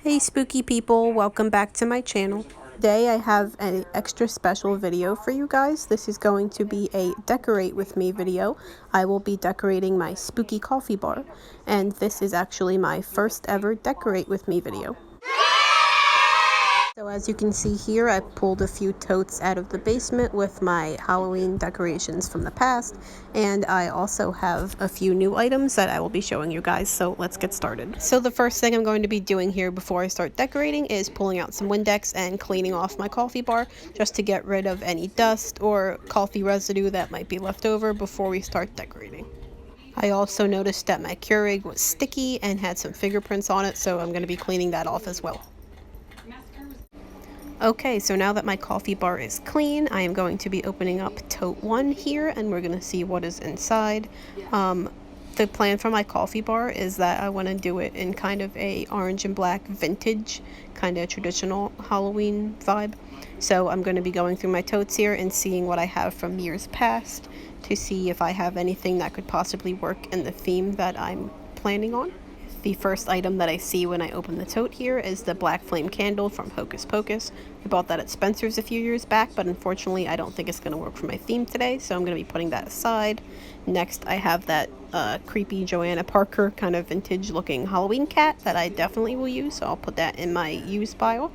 Hey spooky people, welcome back to my channel. Today I have an extra special video for you guys. This is going to be a decorate with me video. I will be decorating my spooky coffee bar, and this is actually my first ever decorate with me video. So as you can see here, I pulled a few totes out of the basement with my Halloween decorations from the past, and I also have a few new items that I will be showing you guys, so let's get started. So the first thing I'm going to be doing here before I start decorating is pulling out some Windex and cleaning off my coffee bar just to get rid of any dust or coffee residue that might be left over before we start decorating. I also noticed that my Keurig was sticky and had some fingerprints on it, so I'm going to be cleaning that off as well. Okay, so now that my coffee bar is clean, I am going to be opening up tote 1 here, and we're going to see what is inside. The plan for my coffee bar is that I want to do it in kind of a orange and black vintage, kind of traditional Halloween vibe. So I'm going to be going through my totes here and seeing what I have from years past to see if I have anything that could possibly work in the theme that I'm planning on. The first item that I see when I open the tote here is the black flame candle from Hocus Pocus. I bought that at Spencer's a few years back, but unfortunately I don't think it's going to work for my theme today, so I'm going to be putting that aside. Next I have that creepy Joanna Parker kind of vintage looking Halloween cat that I definitely will use, so I'll put that in my use pile.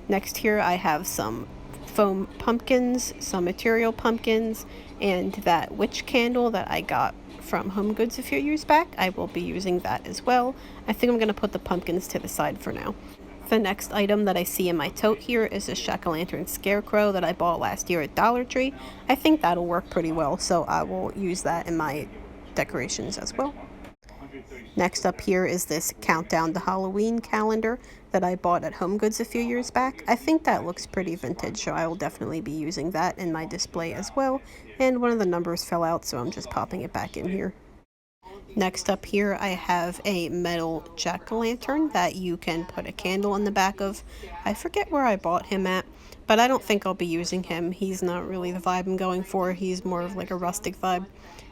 Next here I have some foam pumpkins, some material pumpkins, and that witch candle that I got from Home Goods a few years back. I will be using that as well. I think I'm going to put the pumpkins to the side for now. The next item that I see in my tote here is a jack-o'-lantern scarecrow that I bought last year at Dollar Tree. I think that'll work pretty well, so I will use that in my decorations as well. Next up here is this Countdown to Halloween calendar that I bought at Home Goods a few years back. I think that looks pretty vintage, so I will definitely be using that in my display as well. And one of the numbers fell out, so I'm just popping it back in here. Next up here, I have a metal jack-o'-lantern that you can put a candle in the back of. I forget where I bought him at, but I don't think I'll be using him. He's not really the vibe I'm going for. He's more of like a rustic vibe.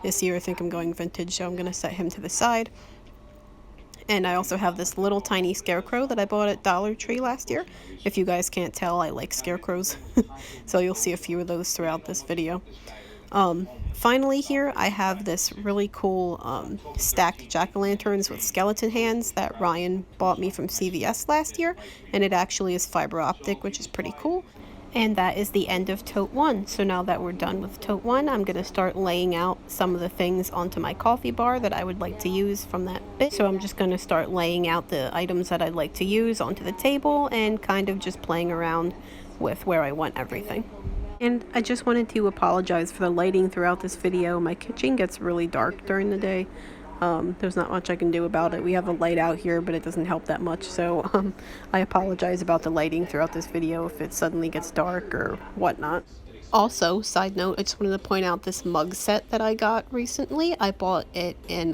This year I think I'm going vintage, so I'm going to set him to the side. And I also have this little tiny scarecrow that I bought at Dollar Tree last year. If you guys can't tell, I like scarecrows. So you'll see a few of those throughout this video. Finally here, I have this really cool stacked jack-o'-lanterns with skeleton hands that Ryan bought me from CVS last year. And it actually is fiber optic, which is pretty cool. And that is the end of tote 1. So now that we're done with tote 1, I'm going to start laying out some of the things onto my coffee bar that I would like to use from that bit. So I'm just going to start laying out the items that I'd like to use onto the table and kind of just playing around with where I want everything. And I just wanted to apologize for the lighting throughout this video. My kitchen gets really dark during the day. There's not much I can do about it. We have a light out here, but it doesn't help that much, so I apologize about the lighting throughout this video if it suddenly gets dark or whatnot. Also, side note, I just wanted to point out this mug set that I got recently. I bought it in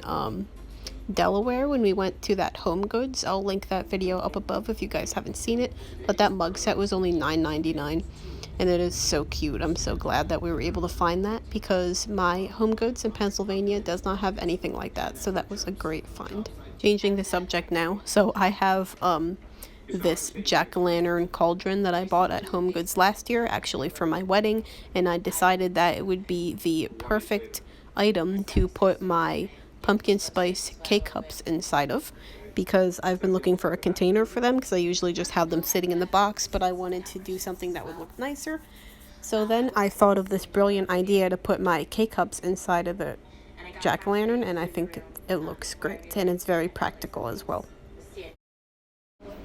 Delaware when we went to that Home Goods. I'll link that video up above if you guys haven't seen it, but that mug set was only $9.99. And it is so cute. I'm so glad that we were able to find that because my Home Goods in Pennsylvania does not have anything like that. So that was a great find. Changing the subject now. So I have this jack-o'-lantern cauldron that I bought at Home Goods last year, actually for my wedding. And I decided that it would be the perfect item to put my pumpkin spice K-cups inside of, because I've been looking for a container for them because I usually just have them sitting in the box, but I wanted to do something that would look nicer. So then I thought of this brilliant idea to put my K-cups inside of the jack-o'-lantern, and I think it looks great and it's very practical as well.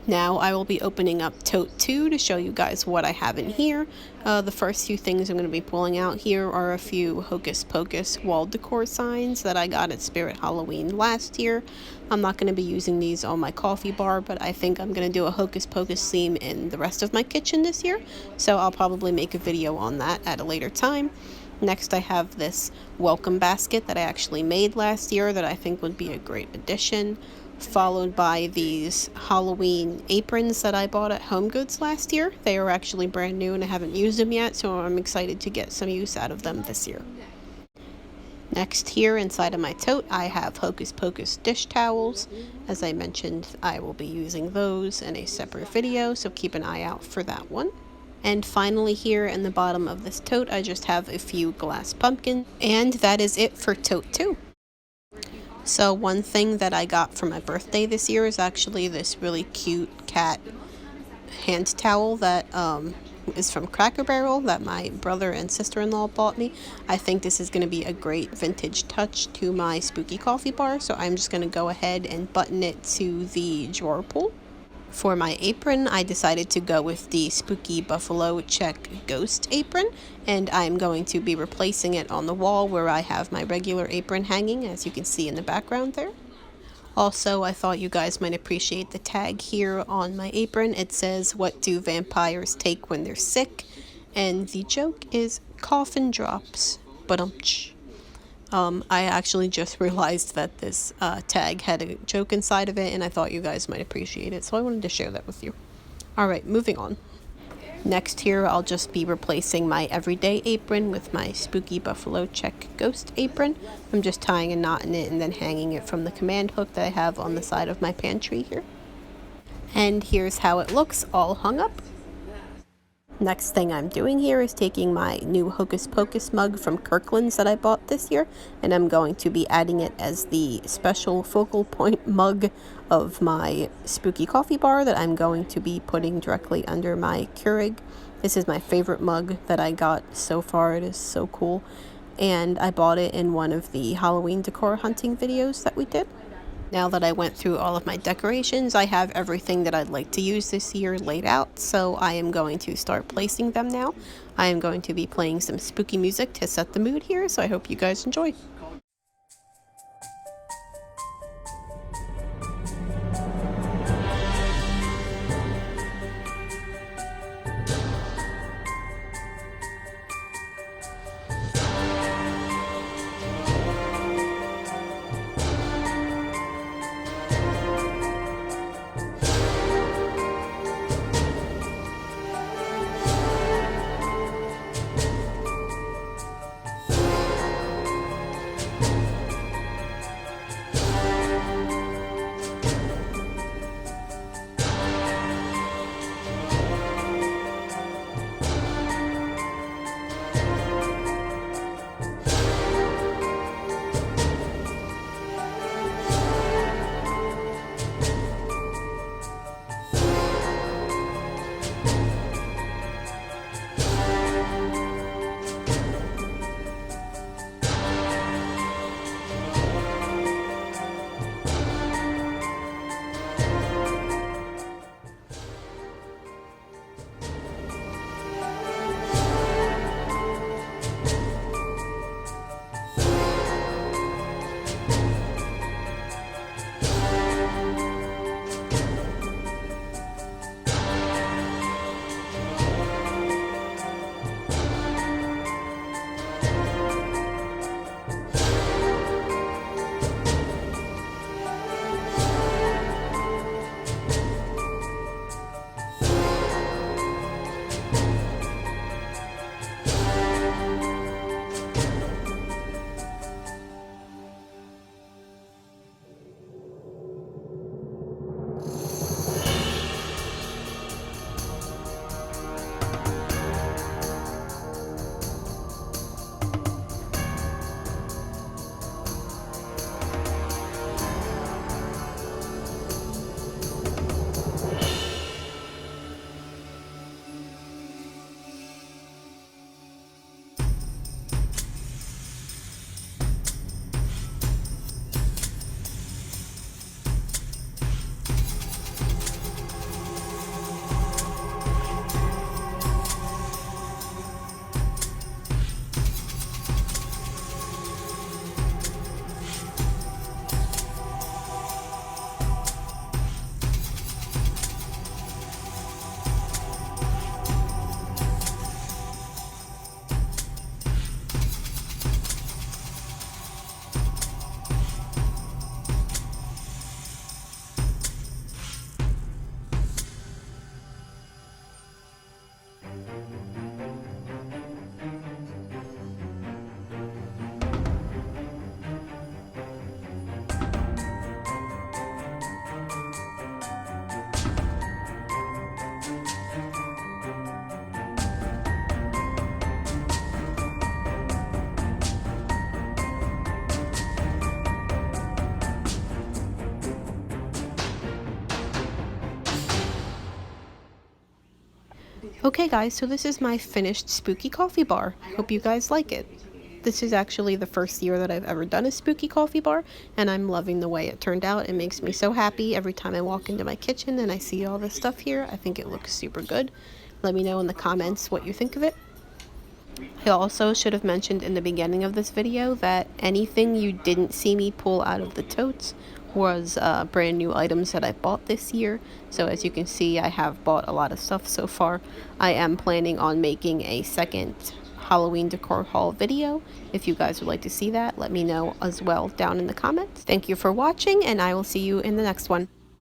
Now I will be opening up tote 2 to show you guys what I have in here. The first few things I'm going to be pulling out here are a few Hocus Pocus wall decor signs that I got at Spirit Halloween last year. I'm not going to be using these on my coffee bar, but I think I'm going to do a Hocus Pocus theme in the rest of my kitchen this year. So I'll probably make a video on that at a later time. Next I have this welcome basket that I actually made last year that I think would be a great addition, followed by these Halloween aprons that I bought at Home Goods last year. They are actually brand new and I haven't used them yet, so I'm excited to get some use out of them this year. Next, here inside of my tote, I have Hocus Pocus dish towels. As I mentioned, I will be using those in a separate video, so keep an eye out for that one. And finally, here in the bottom of this tote, I just have a few glass pumpkins, and that is it for tote 2. So one thing that I got for my birthday this year is actually this really cute cat hand towel that is from Cracker Barrel that my brother and sister-in-law bought me. I think this is going to be a great vintage touch to my spooky coffee bar, so I'm just going to go ahead and button it to the drawer pull. For my apron, I decided to go with the Spooky Buffalo Check Ghost apron, and I'm going to be replacing it on the wall where I have my regular apron hanging, as you can see in the background there. Also, I thought you guys might appreciate the tag here on my apron. It says, "What do vampires take when they're sick?" And the joke is coffin drops. I actually just realized that this tag had a joke inside of it, and I thought you guys might appreciate it, so I wanted to share that with you. Alright, moving on. Next here, I'll just be replacing my everyday apron with my Spooky Buffalo Check Ghost apron. I'm just tying a knot in it and then hanging it from the command hook that I have on the side of my pantry here. And here's how it looks all hung up. Next thing I'm doing here is taking my new Hocus Pocus mug from Kirkland's that I bought this year, and I'm going to be adding it as the special focal point mug of my spooky coffee bar that I'm going to be putting directly under my Keurig. This is my favorite mug that I got so far. It is so cool, and I bought it in one of the Halloween decor hunting videos that we did. Now that I went through all of my decorations, I have everything that I'd like to use this year laid out, so I am going to start placing them now. I am going to be playing some spooky music to set the mood here, so I hope you guys enjoy. Okay guys, so this is my finished spooky coffee bar. Hope you guys like it. This is actually the first year that I've ever done a spooky coffee bar, and I'm loving the way it turned out. It makes me so happy every time I walk into my kitchen and I see all this stuff here. I think it looks super good. Let me know in the comments what you think of it. I also should have mentioned in the beginning of this video that anything you didn't see me pull out of the totes was brand new items that I bought this year. So as you can see, I have bought a lot of stuff so far. I am planning on making a second Halloween decor haul video. If you guys would like to see that, let me know as well down in the comments. Thank you for watching, and I will see you in the next one.